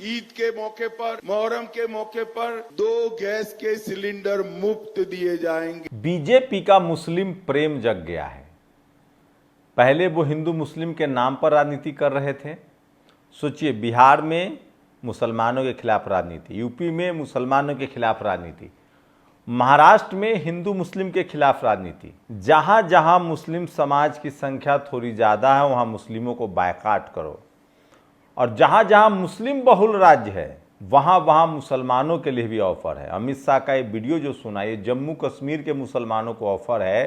ईद के मौके पर, मोहर्रम के मौके पर 2 गैस के सिलेंडर मुफ्त दिए जाएंगे। बीजेपी का मुस्लिम प्रेम जग गया है। पहले वो हिंदू मुस्लिम के नाम पर राजनीति कर रहे थे। सोचिए, बिहार में मुसलमानों के खिलाफ राजनीति, यूपी में मुसलमानों के खिलाफ राजनीति, महाराष्ट्र में हिंदू मुस्लिम के खिलाफ राजनीति। जहां जहां मुस्लिम समाज की संख्या थोड़ी ज़्यादा है वहां मुस्लिमों को बायकाट करो, और जहां जहां मुस्लिम बहुल राज्य है वहां वहां मुसलमानों के लिए भी ऑफर है। अमित शाह का ये वीडियो जो सुना, ये जम्मू कश्मीर के मुसलमानों को ऑफर है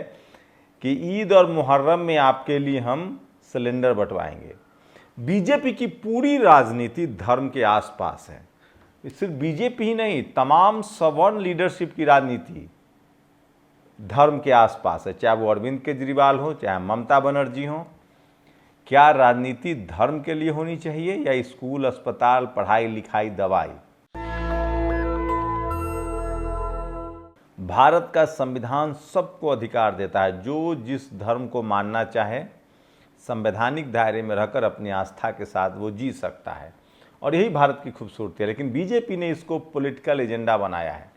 कि ईद और मुहर्रम में आपके लिए हम सिलेंडर बंटवाएंगे। बीजेपी की पूरी राजनीति धर्म के आसपास है। सिर्फ बीजेपी ही नहीं, तमाम सवर्ण लीडरशिप की राजनीति धर्म के आसपास है, चाहे वो अरविंद केजरीवाल हो, चाहे ममता बनर्जी हो। क्या राजनीति धर्म के लिए होनी चाहिए या स्कूल, अस्पताल, पढ़ाई लिखाई, दवाई? भारत का संविधान सबको अधिकार देता है, जो जिस धर्म को मानना चाहे संवैधानिक दायरे में रहकर अपनी आस्था के साथ वो जी सकता है, और यही भारत की खूबसूरती है। लेकिन बीजेपी ने इसको पॉलिटिकल एजेंडा बनाया है।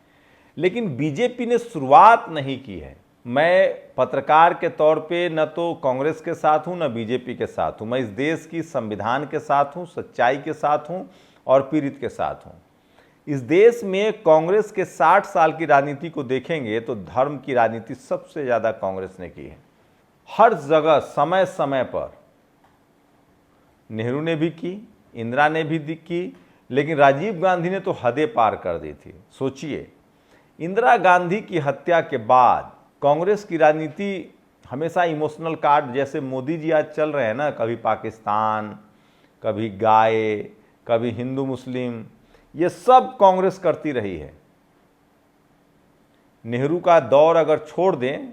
लेकिन बीजेपी ने शुरुआत नहीं की है। मैं पत्रकार के तौर पे न तो कांग्रेस के साथ हूं न बीजेपी के साथ हूं। मैं इस देश की संविधान के साथ हूं, सच्चाई के साथ हूं और पीड़ित के साथ हूं। इस देश में कांग्रेस के 60 साल की राजनीति को देखेंगे तो धर्म की राजनीति सबसे ज़्यादा कांग्रेस ने की है। हर जगह समय समय पर नेहरू ने भी की, इंदिरा ने भी की, लेकिन राजीव गांधी ने तो हदें पार कर दी थी। सोचिए, इंदिरा गांधी की हत्या के बाद कांग्रेस की राजनीति हमेशा इमोशनल कार्ड, जैसे मोदी जी आज चल रहे हैं ना, कभी पाकिस्तान, कभी गाय, कभी हिंदू मुस्लिम, ये सब कांग्रेस करती रही है। नेहरू का दौर अगर छोड़ दें,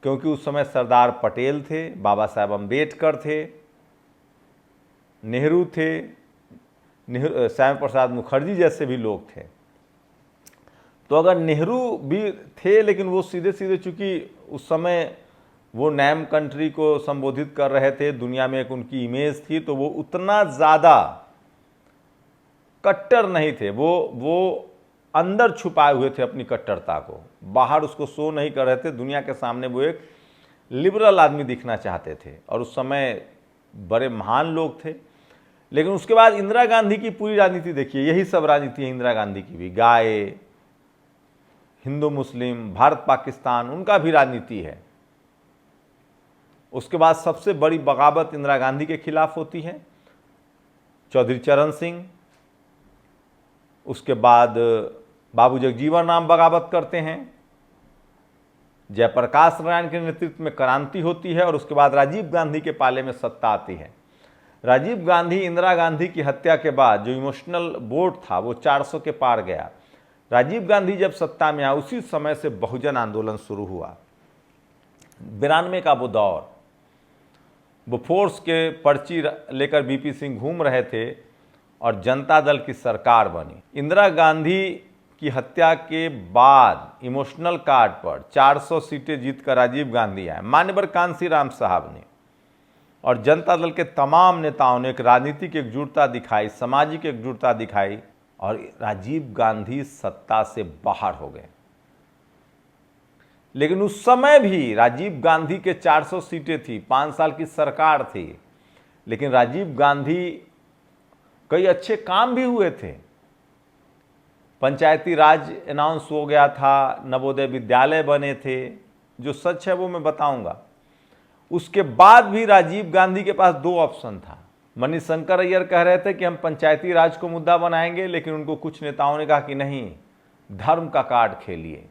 क्योंकि उस समय सरदार पटेल थे, बाबा साहब अम्बेडकर थे, नेहरू थे, श्यामा प्रसाद मुखर्जी जैसे भी लोग थे। तो अगर नेहरू भी थे, लेकिन वो सीधे सीधे, चूंकि उस समय वो नैम कंट्री को संबोधित कर रहे थे, दुनिया में एक उनकी इमेज थी, तो वो उतना ज़्यादा कट्टर नहीं थे। वो अंदर छुपाए हुए थे अपनी कट्टरता को, बाहर उसको शो नहीं कर रहे थे। दुनिया के सामने वो एक लिबरल आदमी दिखना चाहते थे, और उस समय बड़े महान लोग थे। लेकिन उसके बाद इंदिरा गांधी की पूरी राजनीति देखिए, यही सब राजनीति है इंदिरा गांधी की भी। गाय, हिंदू मुस्लिम, भारत पाकिस्तान, उनका भी राजनीति है। उसके बाद सबसे बड़ी बगावत इंदिरा गांधी के खिलाफ होती है, चौधरी चरण सिंह। उसके बाद बाबू जगजीवन राम बगावत करते हैं, जयप्रकाश नारायण के नेतृत्व में क्रांति होती है, और उसके बाद राजीव गांधी के पाले में सत्ता आती है। राजीव गांधी, इंदिरा गांधी की हत्या के बाद जो इमोशनल वोट था वो 400 के पार गया। राजीव गांधी जब सत्ता में आया, उसी समय से बहुजन आंदोलन शुरू हुआ। 92 का वो दौर, वो फोर्स के पर्ची लेकर बीपी सिंह घूम रहे थे और जनता दल की सरकार बनी। इंदिरा गांधी की हत्या के बाद इमोशनल कार्ड पर 400 सीटें जीतकर राजीव गांधी आए, मान्यवर कांशीराम साहब ने, और जनता दल के तमाम नेताओं ने एक राजनीतिक एकजुटता दिखाई, सामाजिक एकजुटता दिखाई, और राजीव गांधी सत्ता से बाहर हो गए। लेकिन उस समय भी राजीव गांधी के 400 सीटें थी, 5 साल की सरकार थी, लेकिन राजीव गांधी कई अच्छे काम भी हुए थे। पंचायती राज अनाउंस हो गया था, नवोदय विद्यालय बने थे, जो सच है वो मैं बताऊंगा। उसके बाद भी राजीव गांधी के पास 2 ऑप्शन था। मणिशंकर अय्यर कह रहे थे कि हम पंचायती राज को मुद्दा बनाएंगे, लेकिन उनको कुछ नेताओं ने कहा कि नहीं, धर्म का कार्ड खेलिए,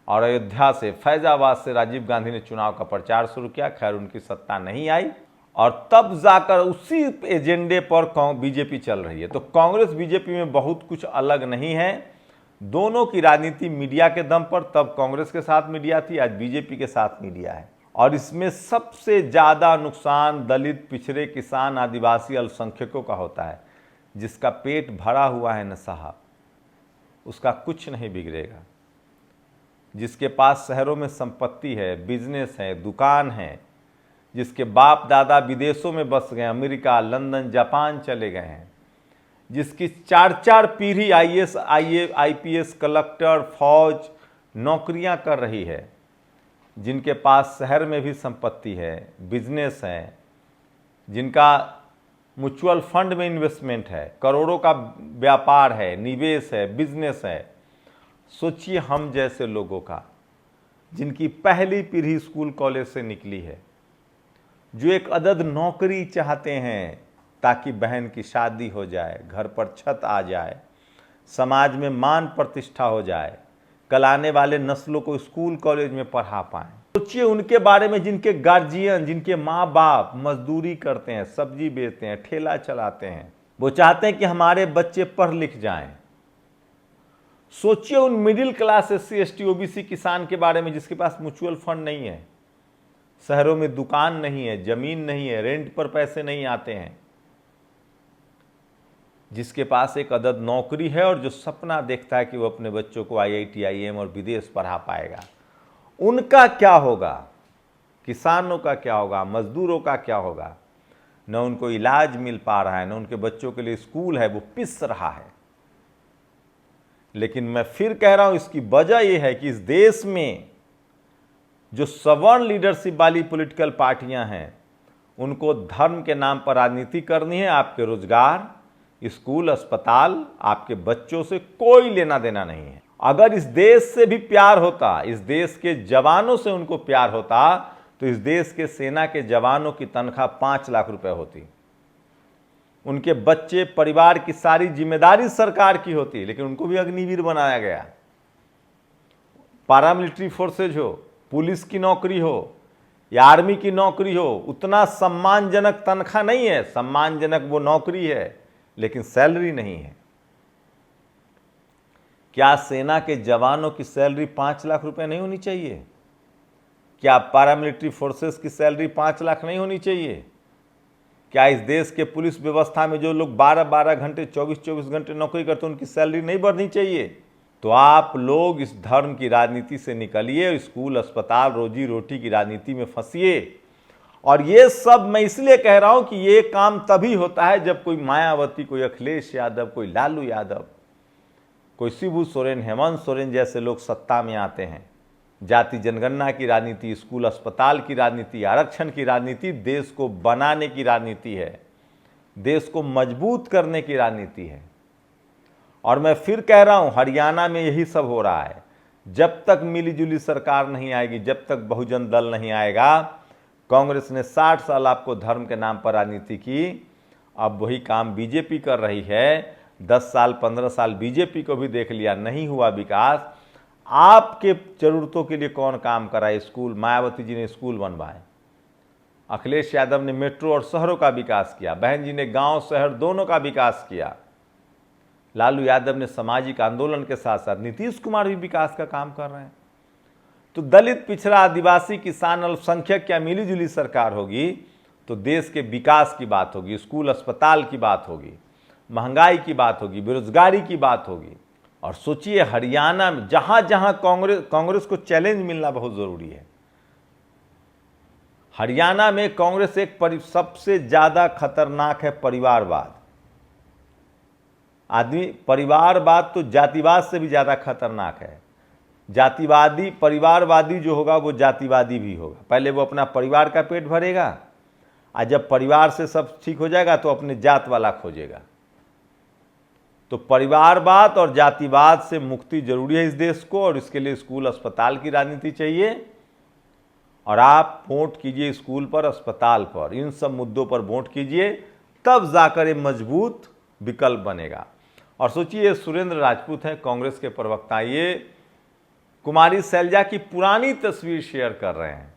और अयोध्या से, फैजाबाद से राजीव गांधी ने चुनाव का प्रचार शुरू किया। खैर, उनकी सत्ता नहीं आई, और तब जाकर उसी एजेंडे पर बीजेपी चल रही है। तो कांग्रेस बीजेपी में बहुत कुछ अलग नहीं है। दोनों की राजनीति मीडिया के दम पर, तब कांग्रेस के साथ मीडिया थी, आज बीजेपी के साथ मीडिया है। और इसमें सबसे ज़्यादा नुकसान दलित, पिछड़े, किसान, आदिवासी, अल्पसंख्यकों का होता है। जिसका पेट भरा हुआ है न साहब, उसका कुछ नहीं बिगड़ेगा। जिसके पास शहरों में संपत्ति है, बिजनेस है, दुकान है, जिसके बाप दादा विदेशों में बस गए, अमेरिका, लंदन, जापान चले गए हैं, जिसकी 4-4 पीढ़ी आईएएस, आईपीएस, कलेक्टर, फौज नौकरियां कर रही है, जिनके पास शहर में भी संपत्ति है, बिजनेस है, जिनका म्यूचुअल फंड में इन्वेस्टमेंट है, करोड़ों का व्यापार है, निवेश है, बिजनेस है। सोचिए हम जैसे लोगों का, जिनकी पहली पीढ़ी स्कूल कॉलेज से निकली है, जो एक अदद नौकरी चाहते हैं ताकि बहन की शादी हो जाए, घर पर छत आ जाए, समाज में मान प्रतिष्ठा हो जाए, कल आने वाले नस्लों को स्कूल कॉलेज में पढ़ा पाएं। सोचिए उनके बारे में, जिनके गार्जियन, जिनके माँ बाप मजदूरी करते हैं, सब्जी बेचते हैं, ठेला चलाते हैं, वो चाहते हैं कि हमारे बच्चे पढ़ लिख जाएं। सोचिए उन middle class SC ST OBC किसान के बारे में, जिसके पास म्यूचुअल फंड नहीं है, शहरों में दुकान नहीं है, जमीन नहीं है, रेंट पर पैसे नहीं आते हैं, जिसके पास एक अदद नौकरी है और जो सपना देखता है कि वो अपने बच्चों को IIT IIM और विदेश पढ़ा पाएगा। उनका क्या होगा? किसानों का क्या होगा? मजदूरों का क्या होगा? न उनको इलाज मिल पा रहा है, न उनके बच्चों के लिए स्कूल है, वो पिस रहा है। लेकिन मैं फिर कह रहा हूं, इसकी वजह यह है कि इस देश में जो सवर्ण लीडरशिप वाली पॉलिटिकल पार्टियां हैं, उनको धर्म के नाम पर राजनीति करनी है। आपके रोजगार, स्कूल, अस्पताल, आपके बच्चों से कोई लेना देना नहीं है। अगर इस देश से भी प्यार होता, इस देश के जवानों से उनको प्यार होता, तो इस देश के सेना के जवानों की तनख्वाह 5 लाख रुपए होती, उनके बच्चे, परिवार की सारी जिम्मेदारी सरकार की होती। लेकिन उनको भी अग्निवीर बनाया गया। पैरामिलिट्री फोर्सेज हो, पुलिस की नौकरी हो या आर्मी की नौकरी हो, उतना सम्मानजनक तनख्वाह नहीं है। सम्मानजनक वो नौकरी है, लेकिन सैलरी नहीं है। क्या सेना के जवानों की सैलरी 5 लाख रुपए नहीं होनी चाहिए? क्या पैरामिलिट्री फोर्सेस की सैलरी 5 लाख नहीं होनी चाहिए? क्या इस देश के पुलिस व्यवस्था में जो लोग 12-12 घंटे, 24-24 घंटे नौकरी करते हैं, उनकी सैलरी नहीं बढ़नी चाहिए? तो आप लोग इस धर्म की राजनीति से निकलिए, स्कूल, अस्पताल, रोजी रोटी की राजनीति में फंसिए। और ये सब मैं इसलिए कह रहा हूं कि ये काम तभी होता है जब कोई मायावती, कोई अखिलेश यादव, कोई लालू यादव, कोई शिबू सोरेन, हेमंत सोरेन जैसे लोग सत्ता में आते हैं। जाति जनगणना की राजनीति, स्कूल अस्पताल की राजनीति, आरक्षण की राजनीति देश को बनाने की राजनीति है, देश को मजबूत करने की राजनीति है। और मैं फिर कह रहा हूं, हरियाणा में यही सब हो रहा है। जब तक मिलीजुली सरकार नहीं आएगी, जब तक बहुजन दल नहीं आएगा, कांग्रेस ने 60 साल आपको धर्म के नाम पर राजनीति की, अब वही काम बीजेपी कर रही है। 10 साल 15 साल बीजेपी को भी देख लिया, नहीं हुआ विकास। आपके जरूरतों के लिए कौन काम कराए? स्कूल, मायावती जी ने स्कूल बनवाए, अखिलेश यादव ने मेट्रो और शहरों का विकास किया, बहन जी ने गांव शहर दोनों का विकास किया, लालू यादव ने सामाजिक आंदोलन के साथ साथ, नीतीश कुमार भी विकास का काम कर रहे हैं। तो दलित, पिछड़ा, आदिवासी, किसान, अल्पसंख्यक क्या मिलीजुली सरकार होगी तो देश के विकास की बात होगी, स्कूल अस्पताल की बात होगी, महंगाई की बात होगी, बेरोजगारी की बात होगी। और सोचिए हरियाणा में जहां जहां कांग्रेस को चैलेंज मिलना बहुत जरूरी है। हरियाणा में कांग्रेस एक सबसे ज्यादा खतरनाक है परिवारवाद। आदमी, परिवारवाद तो जातिवाद से भी ज्यादा खतरनाक है। जातिवादी, परिवारवादी जो होगा वो जातिवादी भी होगा। पहले वो अपना परिवार का पेट भरेगा, और जब परिवार से सब ठीक हो जाएगा तो अपने जात वाला खोजेगा। तो परिवारवाद और जातिवाद से मुक्ति जरूरी है इस देश को, और इसके लिए स्कूल अस्पताल की राजनीति चाहिए। और आप वोट कीजिए स्कूल पर, अस्पताल पर, इन सब मुद्दों पर वोट कीजिए, तब जाकर ये मजबूत विकल्प बनेगा। और सोचिए सुरेंद्र राजपूत हैं कांग्रेस के प्रवक्ता, ये कुमारी शैलजा की पुरानी तस्वीर शेयर कर रहे हैं।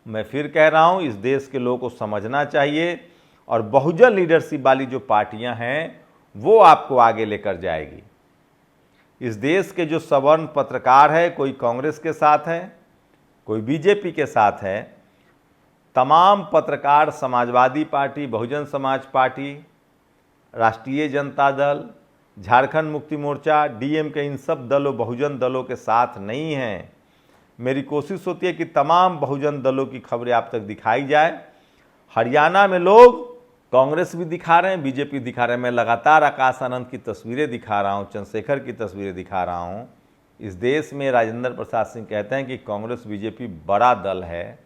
मैं फिर कह रहा हूं, इस देश के लोगों को समझना चाहिए, और बहुजन लीडरशिप वाली जो पार्टियां हैं वो आपको आगे लेकर जाएगी। इस देश के जो सवर्ण पत्रकार है, कोई कांग्रेस के साथ है, कोई बीजेपी के साथ है। तमाम पत्रकार समाजवादी पार्टी, बहुजन समाज पार्टी, राष्ट्रीय जनता दल, झारखंड मुक्ति मोर्चा, डीएमके, इन सब दलों, बहुजन दलों के साथ नहीं हैं। मेरी कोशिश होती है कि तमाम बहुजन दलों की खबरें आप तक दिखाई जाए। हरियाणा में लोग कांग्रेस भी दिखा रहे हैं, बीजेपी दिखा रहे हैं। मैं लगातार आकाश आनंद की तस्वीरें दिखा रहा हूं, चंद्रशेखर की तस्वीरें दिखा रहा हूं। इस देश में राजेंद्र प्रसाद सिंह कहते हैं कि कांग्रेस बीजेपी बड़ा दल है,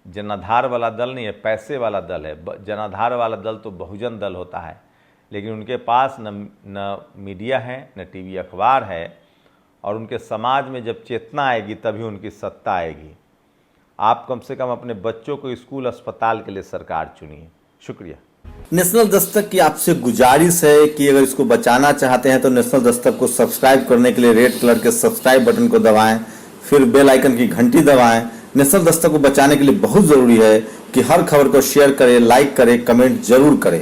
जनाधार वाला दल नहीं है, पैसे वाला दल है। जनाधार वाला दल तो बहुजन दल होता है, लेकिन उनके पास न मीडिया है, न टीवी अखबार है, और उनके समाज में जब चेतना आएगी तभी उनकी सत्ता आएगी। आप कम से कम अपने बच्चों को स्कूल अस्पताल के लिए सरकार चुनिए। शुक्रिया। नेशनल दस्तक की आपसे गुजारिश है कि अगर इसको बचाना चाहते हैं तो नेशनल दस्तक को सब्सक्राइब करने के लिए रेड कलर के सब्सक्राइब बटन को दबाएं, फिर बेल आइकन की घंटी दबाएं। नेशनल दस्तक को बचाने के लिए बहुत जरूरी है कि हर खबर को शेयर करें, लाइक करें, कमेंट जरूर करें।